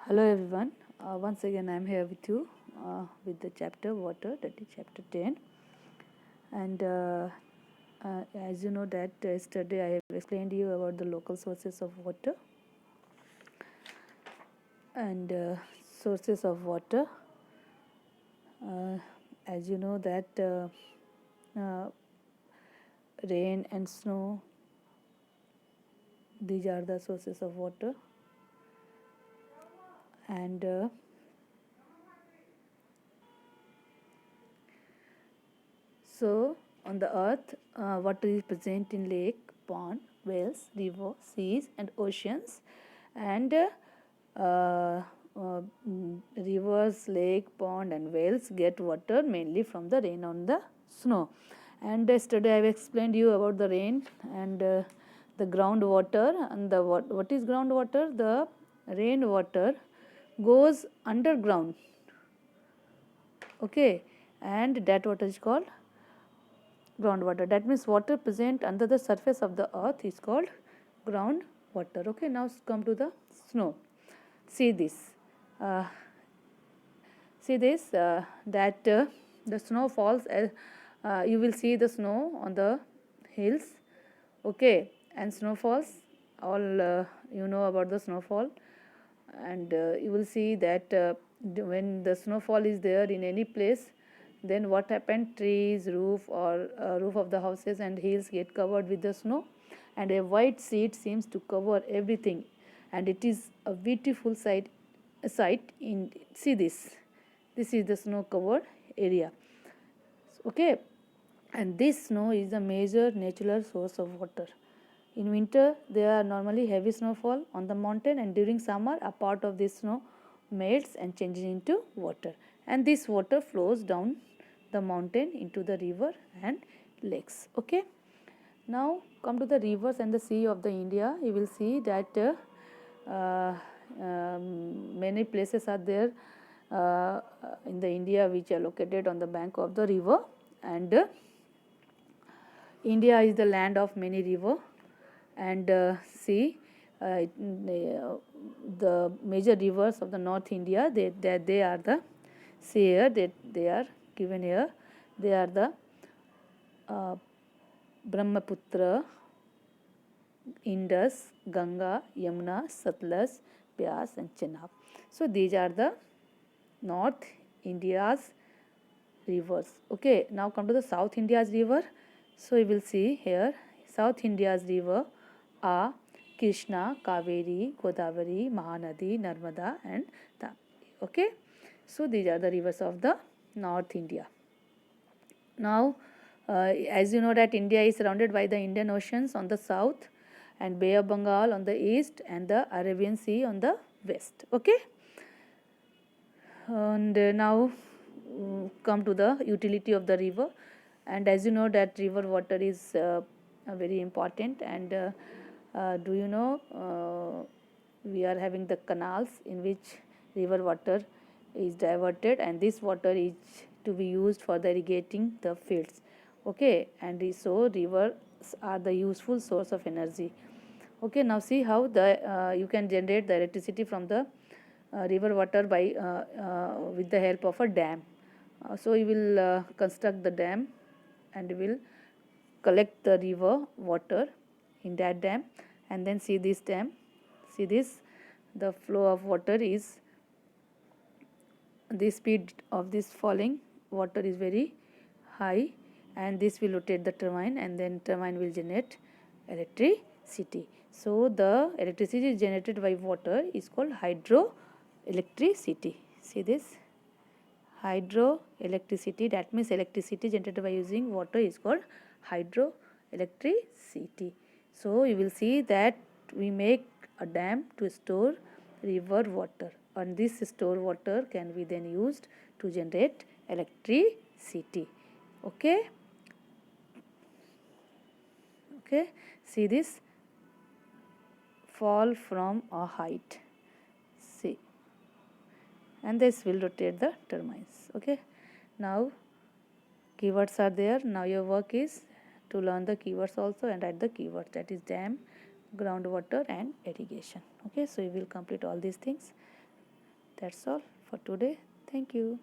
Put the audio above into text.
Hello everyone. Once again I am here with you with the chapter water, that is chapter 10. And as you know that yesterday I have explained you about the local sources of water and sources of water. As you know that rain and snow, these are the sources of water. And so on the earth, water is present in lake, pond, wells, river, seas and oceans. And rivers, lake, pond and wells get water mainly from the rain on the snow. And yesterday I have explained you about the rain and the groundwater. And the what is groundwater? The rainwater goes underground. Okay, and that water is called groundwater. That means water present under the surface of the earth is called groundwater. Okay, now come to the snow. See this. That the snow falls. You will see the snow on the hills. Okay, and snowfalls. All you know about the snowfall, and you will see that when the snowfall is there in any place, then what happened? Trees, roof or roof of the houses and hills get covered with the snow, and a white sheet seems to cover everything, and it is a beautiful sight. In see this. This is the snow covered area. Okay, and this snow is a major natural source of water. In winter, there are normally heavy snowfall on the mountain, and during summer, a part of this snow melts and changes into water. And this water flows down the mountain into the river and lakes. Okay. Now come to the rivers and the sea of the India. You will see that many places are there in the India which are located on the bank of the river, and India is the land of many rivers and sea. The major rivers of the North India, they are the see here, they are given here. They are the Brahmaputra, Indus, Ganga, Yamuna, Satluj, Beas and Chenab. So these are the North India's rivers. Okay, now come to the South India's river. So you will see here South India's river are Krishna, Kaveri, Godavari, Mahanadi, Narmada and Tapti. Okay, so these are the rivers of the North India. Now as you know that India is surrounded by the Indian Oceans on the south and Bay of Bengal on the east and the Arabian Sea on the west. Okay, and now come to the utility of the river. And as you know that river water is very important, and do you know we are having the canals in which river water is diverted, and this water is to be used for the irrigating the fields. Okay, and so rivers are the useful source of energy. Okay, now see how the you can generate the electricity from the river water by with the help of a dam. So you will construct the dam and will collect the river water in that dam, and then see this dam. See this, the flow of water is, the speed of this falling water is very high, and this will rotate the turbine, and then turbine will generate electricity. So the electricity generated by water is called hydroelectricity. See this, hydroelectricity, that means electricity generated by using water is called hydroelectricity. So you will see that we make a dam to store river water, and this stored water can be then used to generate electricity. Okay, okay, see this, fall from a height, see, and this will rotate the turbines. Okay, now keywords are there. Now your work is to learn the keywords also and add the keywords, that is dam, groundwater and irrigation. Okay, so you will complete all these things. That's all for today. Thank you.